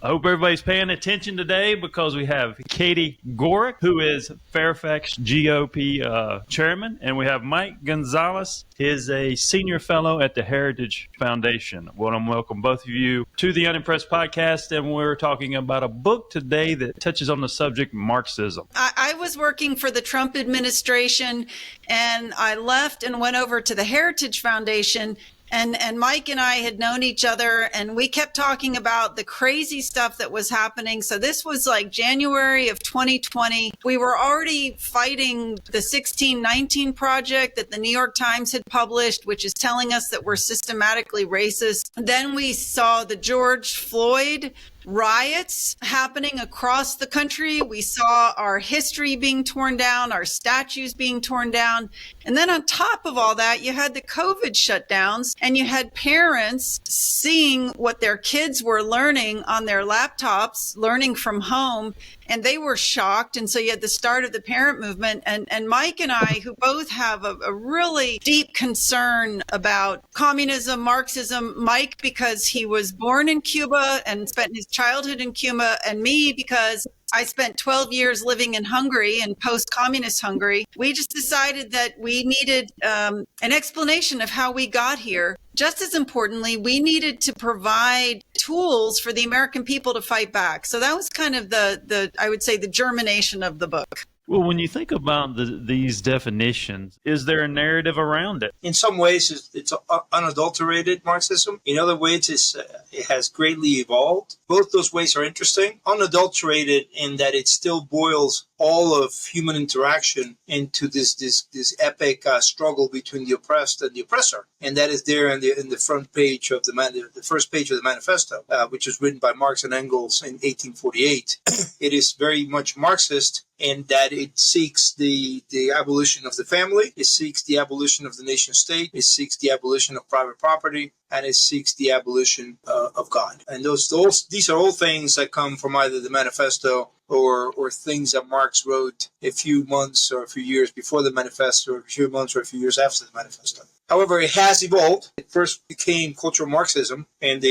I hope everybody's paying attention today because we have Katie Gorka, who is Fairfax GOP chairman, and we have Mike Gonzalez. He is a senior fellow at the Heritage Foundation. I want to welcome both of you to the Unimpressed podcast, and we're talking about a book today that touches on the subject Marxism. I was working for the Trump administration, and I left and went over to the Heritage Foundation. And Mike and I had known each other, and we kept talking about the crazy stuff that was happening. So this was like January of 2020. We were already fighting the 1619 Project that the New York Times had published, which is telling us that we're systematically racist. Then we saw the George Floyd riots happening across the country. We saw our history being torn down, our statues being torn down. And then on top of all that, you had the COVID shutdowns, and you had parents seeing what their kids were learning on their laptops, learning from home, and they were shocked. And so you had the start of the parent movement. And Mike and I, who both have a really deep concern about communism, Marxism, Mike because he was born in Cuba and spent his childhood in Cuba, and me because I spent 12 years living in Hungary and post-communist Hungary. We just decided that we needed an explanation of how we got here. Just as importantly, we needed to provide tools for the American people to fight back. So that was kind of the I would say, the germination of the book. Well, when you think about these definitions, is there a narrative around it? In some ways, it's unadulterated Marxism. In other ways, it has greatly evolved. Both those ways are interesting. Unadulterated in that it still boils all of human interaction into this epic struggle between the oppressed and the oppressor, and that is there in the front page of the first page of the manifesto, which was written by Marx and Engels in 1848. It is very much Marxist in that it seeks the abolition of the family, it seeks the abolition of the nation state, it seeks the abolition of private property, and it seeks the abolition of God. And these are all things that come from either the manifesto or things that Marx wrote a few months or a few years before the manifesto, or a few months or a few years after the manifesto. However, it has evolved. It first became cultural Marxism, and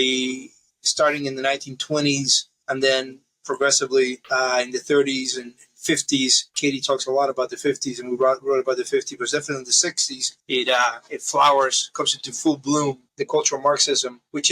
starting in the 1920s, and then progressively in the 30s and 50s. Katie talks a lot about the 50s, and we wrote about the 50s, but definitely in the 60s, it flowers, comes into full bloom. The cultural Marxism, which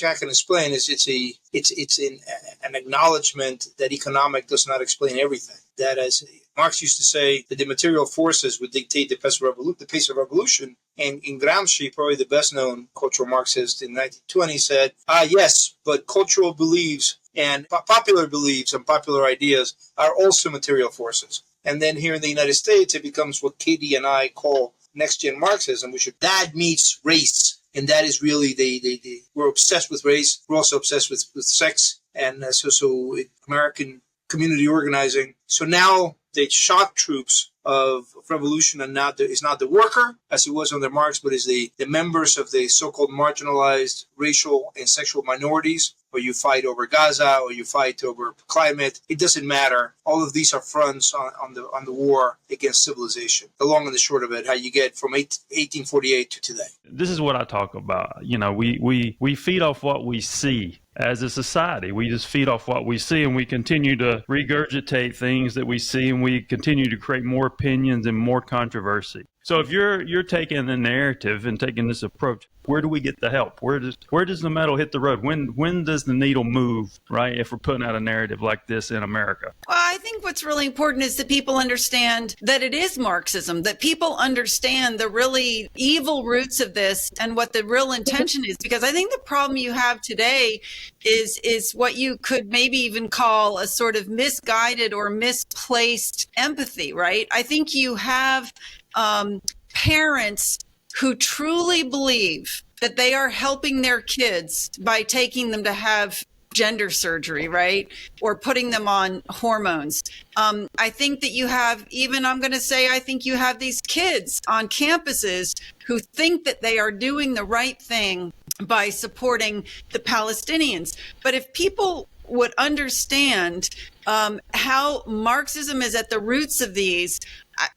I can explain, is it's an acknowledgement that economic does not explain everything. That, as Marx used to say, that the material forces would dictate the pace of revolution. And in Gramsci, probably the best known cultural Marxist in 1920, said, yes, but cultural beliefs and popular beliefs and popular ideas are also material forces. And then here in the United States, it becomes what Katie and I call next-gen Marxism, which that meets race. And that is really, we're obsessed with race. We're also obsessed with sex. And so American community organizing. So now the shock troops of revolution is not the worker, as it was under Marx, but is the members of the so-called marginalized racial and sexual minorities, or you fight over Gaza, or you fight over climate. It doesn't matter. All of these are fronts on the war against civilization. The long and the short of it, how you get from 1848 to today. This is what I talk about. You know, we feed off what we see. As a society, we just feed off what we see, and we continue to regurgitate things that we see, and we continue to create more opinions and more controversy. So if you're taking the narrative and taking this approach, where do we get the help? Where does the metal hit the road? When does the needle move, right, if we're putting out a narrative like this in America? Well, I think what's really important is that people understand that it is Marxism, that people understand the really evil roots of this and what the real intention is. Because I think the problem you have today is what you could maybe even call a sort of misguided or misplaced empathy, right? I think you have parents who truly believe that they are helping their kids by taking them to have gender surgery, right? Or putting them on hormones. I think that you have, I think you have these kids on campuses who think that they are doing the right thing by supporting the Palestinians. But if people would understand how Marxism is at the roots of these,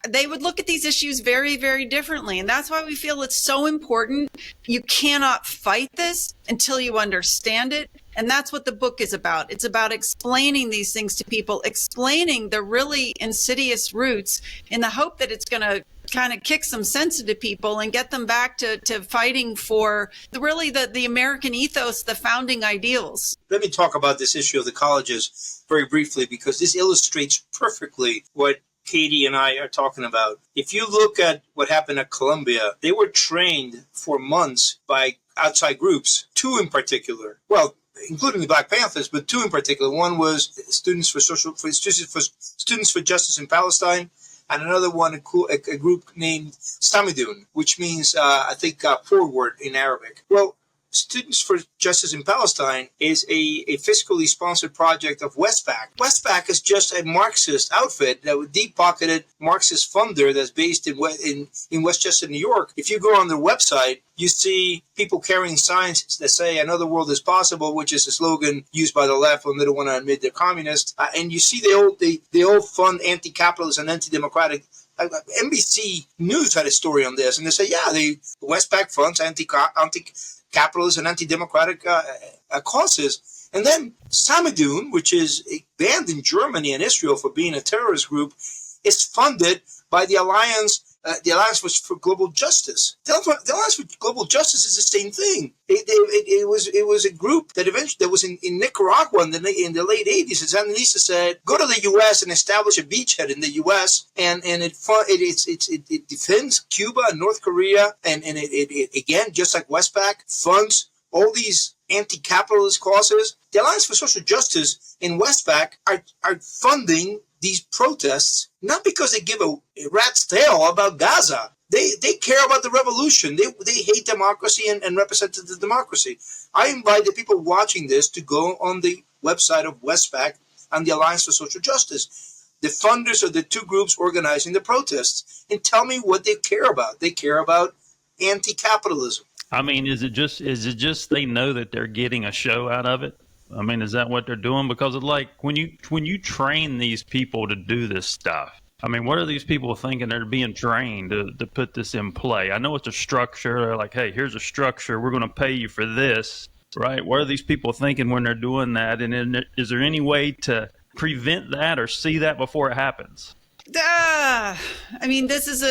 they would look at these issues very, very differently. And that's why we feel it's so important. You cannot fight this until you understand it. And that's what the book is about. It's about explaining these things to people, explaining the really insidious roots in the hope that it's going to kind of kick some sense into people and get them back to fighting for the American ethos, the founding ideals. Let me talk about this issue of the colleges very briefly, because this illustrates perfectly what Katie and I are talking about. If you look at what happened at Columbia, they were trained for months by outside groups, two in particular. Well, including the Black Panthers, but two in particular. One was Students for Justice in Palestine, and another one, a group named Samidun, which means, I think, forward in Arabic. Well, Students for Justice in Palestine is a fiscally sponsored project of Westpac. Westpac is just a Marxist outfit, that deep-pocketed Marxist funder that's based in Westchester, New York. If you go on their website, you see people carrying signs that say "Another world is possible," which is a slogan used by the left when they don't want to admit they're communist. And you see they all fund anti-capitalist and anti-democratic. NBC News had a story on this, and they say, the Westpac funds anti-capitalist and anti-democratic causes. And then Samidun, which is banned in Germany and Israel for being a terrorist group, is funded by the Alliance for Global Justice. The Alliance for Global Justice is the same thing. It was a group that was in Nicaragua in the late 80s. And Sandinista said, go to the U.S. and establish a beachhead in the U.S. and it defends Cuba and North Korea, and it again, just like Westpac, funds all these anti-capitalist causes. The Alliance for Social Justice and Westpac are funding these protests not because they give a rat's tail about Gaza. They care about the revolution. They hate democracy and representative democracy. I invite the people watching this to go on the website of Westpac and the Alliance for Social Justice, the funders of the two groups organizing the protests, and tell me what they care about. They care about anti-capitalism. I mean, is it just they know that they're getting a show out of it? I mean, is that what they're doing? Because it's like when you train these people to do this stuff, I mean, what are these people thinking? They're being trained to put this in play. I know it's a structure. They're like, hey, here's a structure. We're going to pay you for this, right? What are these people thinking when they're doing that? And is there any way to prevent that or see that before it happens? I mean, this is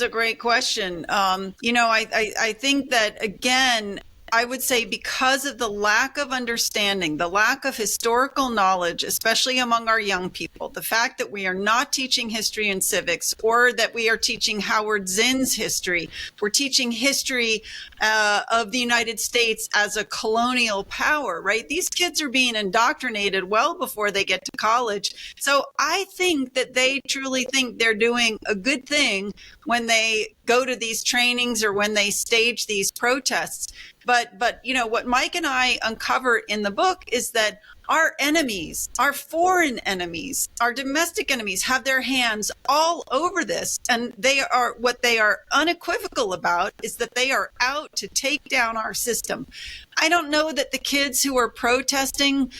a great question. I think that, again, I would say because of the lack of understanding, the lack of historical knowledge, especially among our young people, the fact that we are not teaching history and civics, or that we are teaching Howard Zinn's history, we're teaching history of the United States as a colonial power, right? These kids are being indoctrinated well before they get to college. So I think that they truly think they're doing a good thing when they go to these trainings or when they stage these protests. But what Mike and I uncover in the book is that our enemies, our foreign enemies, our domestic enemies have their hands all over this. And what they are unequivocal about is that they are out to take down our system. I don't know that the kids who are protesting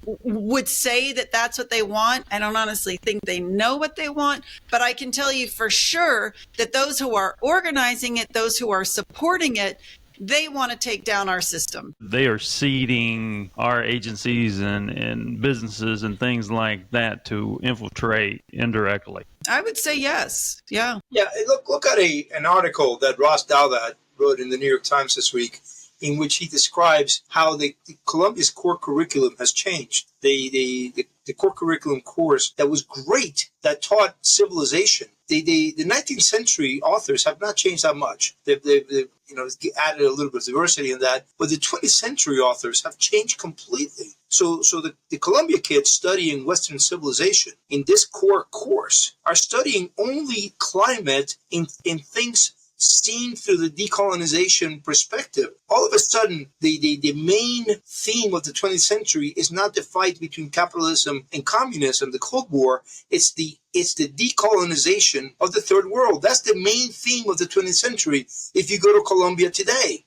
would say that that's what they want. I don't honestly think they know what they want, but I can tell you for sure that those who are organizing it, those who are supporting it, they want to take down our system. They are seeding our agencies and businesses and things like that to infiltrate indirectly. I would say yes. Yeah. Yeah. Look at an article that Ross Douthat wrote in the New York Times this week, in which he describes how the Columbia's core curriculum has changed. The core curriculum course that was great, that taught civilization. The 19th century authors have not changed that much. They've added a little bit of diversity in that, but the 20th century authors have changed completely. So the Columbia kids studying Western civilization in this core course are studying only climate in things seen through the decolonization perspective. All of a sudden, the main theme of the 20th century is not the fight between capitalism and communism, the Cold War. It's the decolonization of the third world. That's the main theme of the 20th century. If you go to Colombia today,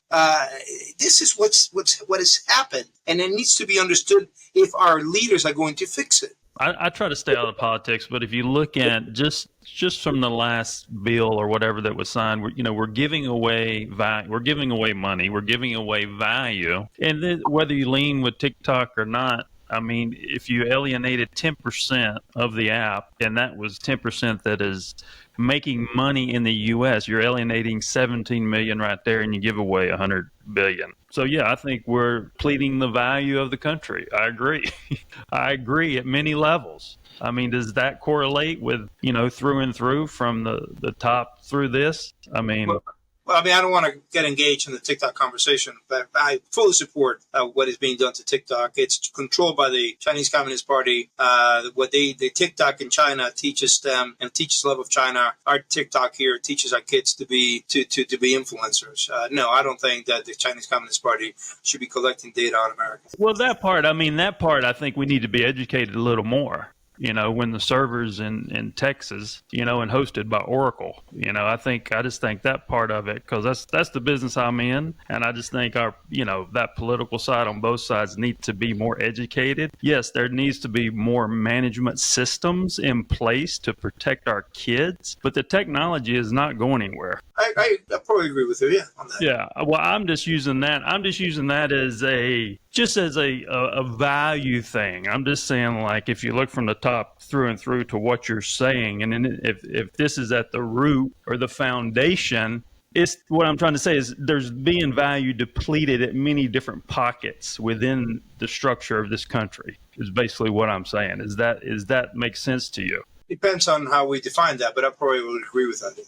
this is what has happened, and it needs to be understood if our leaders are going to fix it. I try to stay out of politics, but if you look at just just from the last bill or whatever that was signed, we're giving away value, we're giving away money, we're giving away value, and then whether you lean with TikTok or not, I mean, if you alienated 10% of the app, and that was 10% that is making money in the U.S., you're alienating 17 million right there, and you give away 100 billion. So yeah, I think we're depleting the value of the country. I agree. I agree at many levels. I mean, does that correlate with, through and through from the top through this? I mean, well, I mean, I don't want to get engaged in the TikTok conversation, but I fully support what is being done to TikTok. It's controlled by the Chinese Communist Party. The TikTok in China teaches them and teaches love of China. Our TikTok here teaches our kids to be influencers. No, I don't think that the Chinese Communist Party should be collecting data on Americans. Well, that part, I think we need to be educated a little more. When the server's in Texas, and hosted by Oracle, I just think that part of it, because that's the business I'm in. And I just think that political side on both sides needs to be more educated. Yes, there needs to be more management systems in place to protect our kids, but the technology is not going anywhere. I probably agree with you, on that. Yeah. Well, I'm just using that as a value thing. I'm just saying, like, if you look from the top through and through to what you're saying, and then if this is at the root or the foundation, it's what I'm trying to say is there's being value depleted at many different pockets within the structure of this country, is basically what I'm saying. Is that make sense to you? Depends on how we define that, but I probably would agree with that.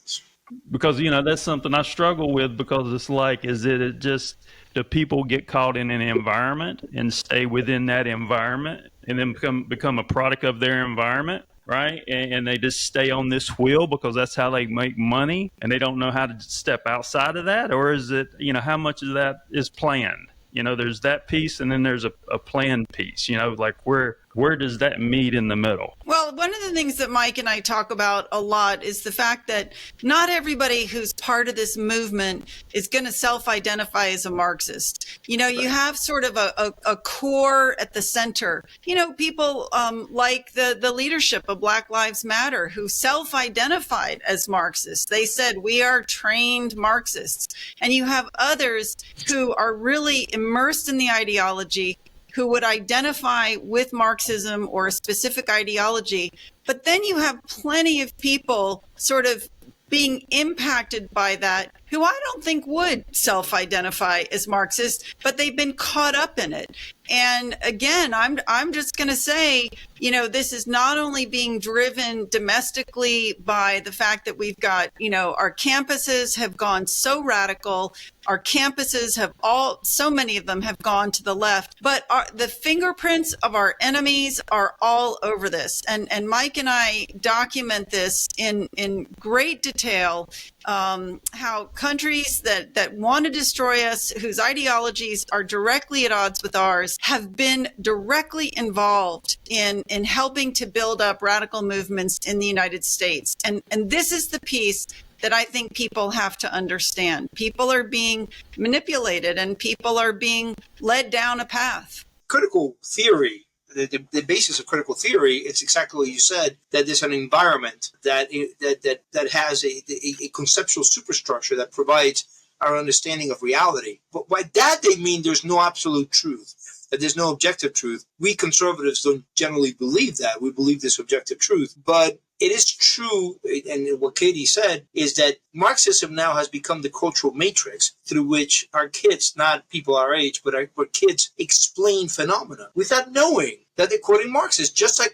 Because, that's something I struggle with, because it's like, do people get caught in an environment and stay within that environment and then become a product of their environment, right? And they just stay on this wheel because that's how they make money, and they don't know how to step outside of that? Or is it, how much of that is planned? There's that piece, and then there's a planned piece, like where does that meet in the middle? Well, one of the things that Mike and I talk about a lot is the fact that not everybody who's part of this movement is going to self-identify as a Marxist. You have sort of a core at the center. People like the leadership of Black Lives Matter who self-identified as Marxists. They said, we are trained Marxists. And you have others who are really immersed in the ideology, who would identify with Marxism or a specific ideology. But then you have plenty of people sort of being impacted by that who I don't think would self-identify as Marxist, but they've been caught up in it. And again, I'm just going to say, this is not only being driven domestically by the fact that we've got, our campuses have gone so radical. Our campuses have so many of them have gone to the left, but the fingerprints of our enemies are all over this. And Mike and I document this in great detail, how countries that want to destroy us, whose ideologies are directly at odds with ours, have been directly involved in helping to build up radical movements in the United States. And this is the piece that I think people have to understand. People are being manipulated and people are being led down a path. Critical theory, the basis of critical theory, it's exactly what you said, that there's an environment that has a conceptual superstructure that provides our understanding of reality. But by that, they mean there's no absolute truth, that there's no objective truth. We conservatives don't generally believe that. We believe this objective truth. But it is true, and what Katie said, is that Marxism now has become the cultural matrix through which our kids, not people our age, but our kids explain phenomena without knowing that they're quoting Marxists, just like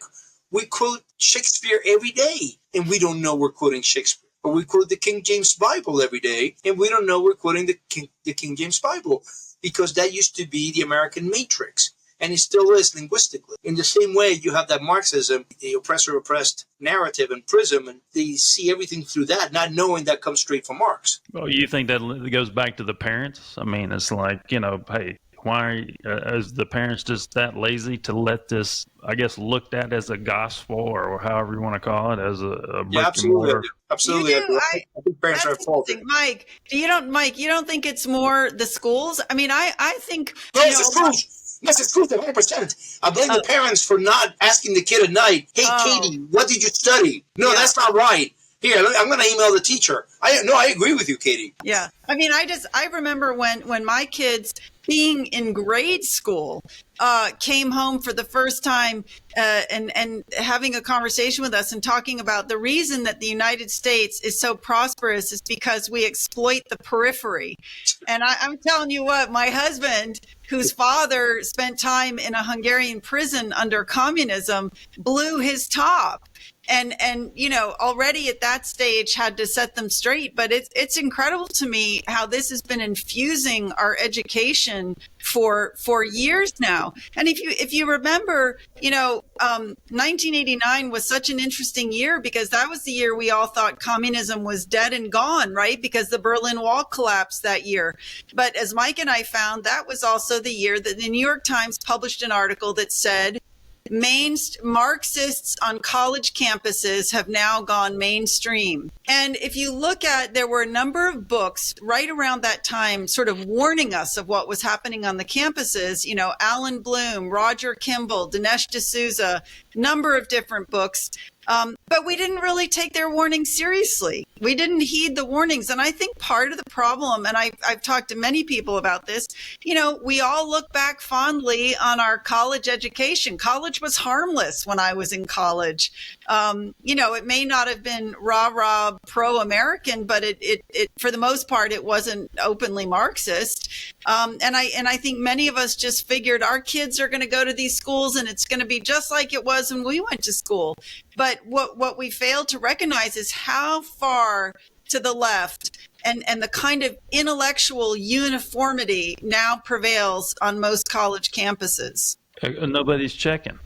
we quote Shakespeare every day, and we don't know we're quoting Shakespeare. Or we quote the King James Bible every day, and we don't know we're quoting the King James Bible, because that used to be the American matrix. And it still is linguistically. In the same way, you have that Marxism, the oppressor-oppressed narrative and prism, and they see everything through that, not knowing that comes straight from Marx. Well, you think that goes back to the parents? I mean, it's like, hey, why is the parents just that lazy to let this, I guess, looked at as a gospel, or however you want to call it, as a brick and mortar? Absolutely. I think parents are at fault. Mike, you don't think it's more the schools? I mean, I think... No, it's the schools. Yes, it's true, 100%. I blame the parents for not asking the kid at night, hey, Katie, what did you study? No, that's not right. Here, I'm going to email the teacher. I agree with you, Katie. Yeah. I mean, I remember when my kids being in grade school came home for the first time and having a conversation with us and talking about the reason that the United States is so prosperous is because we exploit the periphery. And I'm telling you what, my husband, whose father spent time in a Hungarian prison under communism, blew his top. And already at that stage had to set them straight. But it's incredible to me how this has been infusing our education for years now. And if you remember, 1989 was such an interesting year because that was the year we all thought communism was dead and gone, right? Because the Berlin Wall collapsed that year. But as Mike and I found, that was also the year that the New York Times published an article that said, Marxists on college campuses have now gone mainstream. And if you look at, there were a number of books right around that time sort of warning us of what was happening on the campuses, Alan Bloom, Roger Kimball, Dinesh D'Souza, number of different books. But we didn't really take their warnings seriously. We didn't heed the warnings. And I think part of the problem, and I've talked to many people about this, we all look back fondly on our college education. College was harmless when I was in college. It may not have been rah-rah pro-American, but it for the most part, it wasn't openly Marxist. And I think many of us just figured our kids are going to go to these schools and it's going to be just like it was when we went to school. But what we fail to recognize is how far to the left and the kind of intellectual uniformity now prevails on most college campuses. Nobody's checking.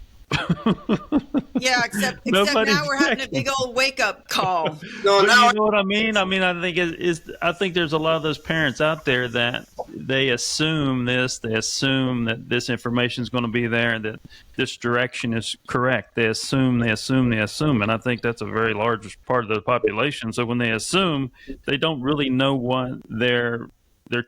Yeah, except now we're having a big old wake up call. You know what I mean? I think there's a lot of those parents out there that they assume that this information is going to be there and that this direction is correct. They assume, and I think that's a very large part of the population. So when they assume, they don't really know what they're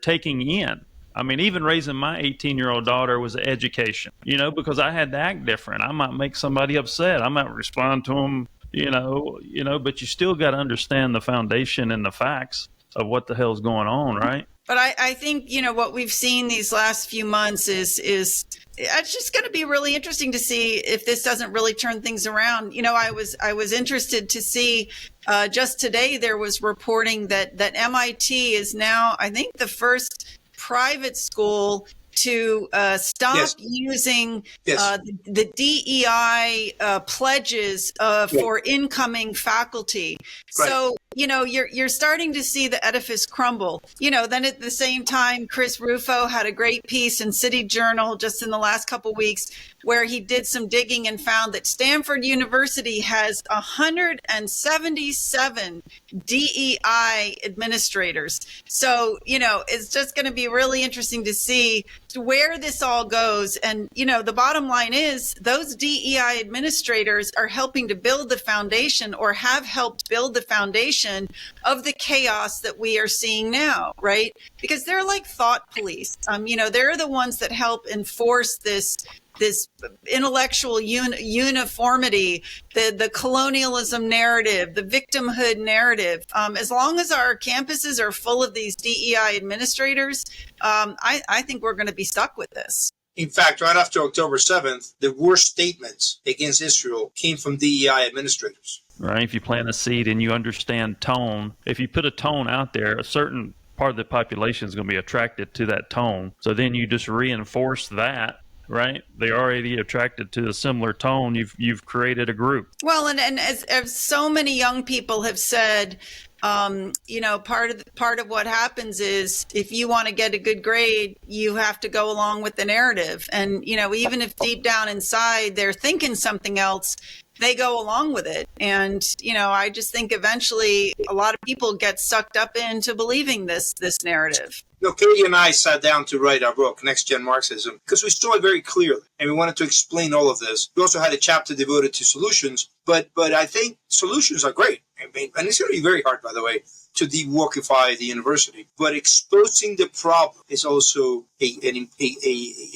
taking in. I mean, even raising my 18-year-old daughter was an education, because I had to act different. I might make somebody upset. I might respond to them, but you still got to understand the foundation and the facts of what the hell's going on, right? But I think, what we've seen these last few months is it's just going to be really interesting to see if this doesn't really turn things around. I was interested to see just today there was reporting that MIT is now, I think, the first private school to stop using the DEI pledges for incoming faculty. Right. So, you're starting to see the edifice crumble. Then at the same time, Chris Rufo had a great piece in City Journal just in the last couple of weeks where he did some digging and found that Stanford University has 177 DEI administrators. So, it's just going to be really interesting to see where this all goes. And, the bottom line is those DEI administrators are helping to build the foundation or have helped build the foundation of the chaos that we are seeing now, right? Because they're like thought police. They're the ones that help enforce this intellectual uniformity, the colonialism narrative, the victimhood narrative. As long as our campuses are full of these DEI administrators, I think we're going to be stuck with this. In fact, right after October 7th, the worst statements against Israel came from DEI administrators. Right. If you plant a seed and you understand tone, if you put a tone out there, a certain part of the population is going to be attracted to that tone. So then you just reinforce that. Right? They're already attracted to a similar tone. You've created a group. Well, and as so many young people have said, part of what happens is if you want to get a good grade, you have to go along with the narrative. And, even if deep down inside they're thinking something else, they go along with it. And, I just think eventually a lot of people get sucked up into believing this narrative. Katie and I sat down to write our book, Next Gen Marxism, because we saw it very clearly, and we wanted to explain all of this. We also had a chapter devoted to solutions, but I think solutions are great. I mean, and it's going to be very hard, by the way, to de-wokeify the university. But exposing the problem is also a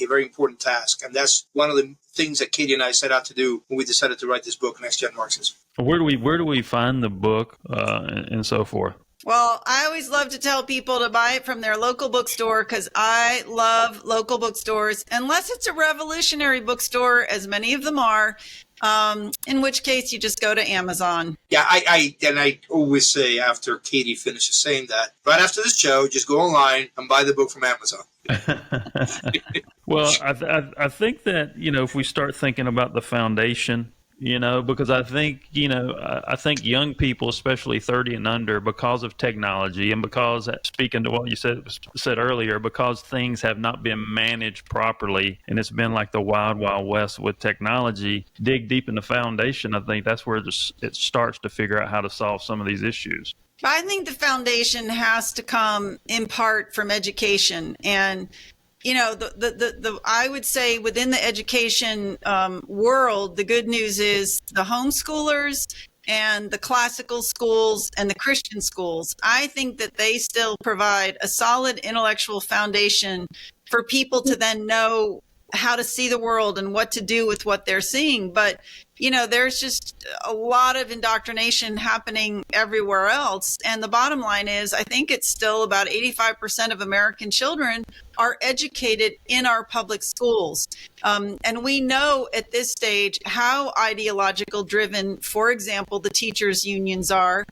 very important task. And that's one of the things that Katie and I set out to do when we decided to write this book, Next Gen Marxism. Where do we find the book and so forth? Well, I always love to tell people to buy it from their local bookstore because I love local bookstores, unless it's a revolutionary bookstore, as many of them are, in which case you just go to Amazon. Yeah, I always say after Katie finishes saying that, right after this show, just go online and buy the book from Amazon. Well, I think that, if we start thinking about the foundation, because I think young people, especially 30 and under, because of technology and because, speaking to what you said earlier, because things have not been managed properly and it's been like the wild, wild west with technology, dig deep in the foundation. I think that's where it starts to figure out how to solve some of these issues. I think the foundation has to come in part from education. And I would say within the education world, the good news is the homeschoolers and the classical schools and the Christian schools. I think that they still provide a solid intellectual foundation for people to then know how to see the world and what to do with what they're seeing. But, there's just a lot of indoctrination happening everywhere else. And the bottom line is, I think it's still about 85% of American children are educated in our public schools. And we know at this stage how ideological driven, for example, the teachers' unions are.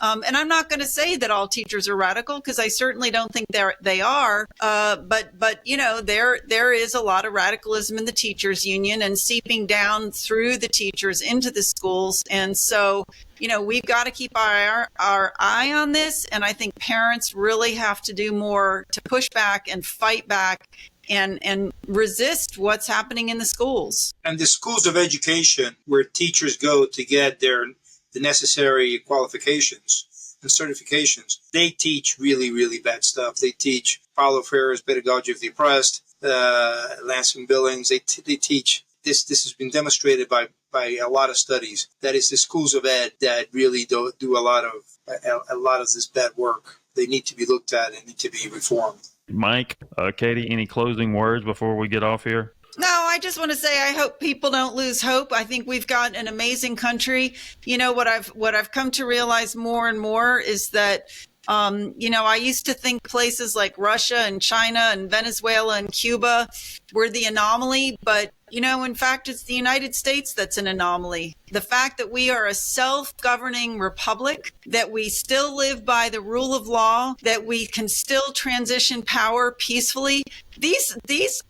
And I'm not going to say that all teachers are radical, because I certainly don't think they are. But there is a lot of radicalism in the teachers' union and seeping down through the teachers into the schools. And so, we've got to keep our eye on this. And I think parents really have to do more to push back and fight back and resist what's happening in the schools. And the schools of education where teachers go to get the necessary qualifications and certifications, they teach really, really bad stuff. They teach Paulo Freire's Pedagogy of the Oppressed, Lansing Billings. They teach this. This has been demonstrated by a lot of studies. That is the schools of ed that really do a lot of this bad work. They need to be looked at and need to be reformed. Mike, Katie, any closing words before we get off here? No, I just want to say I hope people don't lose hope. I think we've got an amazing country. What I've come to realize more and more is that I used to think places like Russia and China and Venezuela and Cuba were the anomaly, but in fact, it's the United States that's an anomaly. The fact that we are a self-governing republic, that we still live by the rule of law, that we can still transition power peacefully, these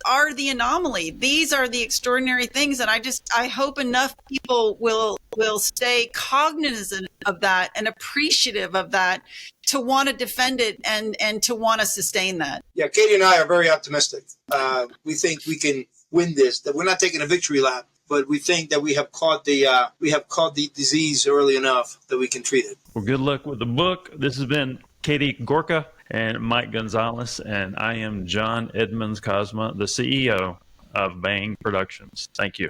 are the anomaly. These are the extraordinary things. And I hope enough people will stay cognizant of that and appreciative of that to want to defend it and to want to sustain that. Yeah, Katie and I are very optimistic. We think we can win this, that we're not taking a victory lap, but we think that we have caught the disease early enough that we can treat it. Well, good luck with the book. This has been Katie Gorka and Mike Gonzalez, and I am John Edmonds Cosma, the CEO of Bang Productions. Thank you.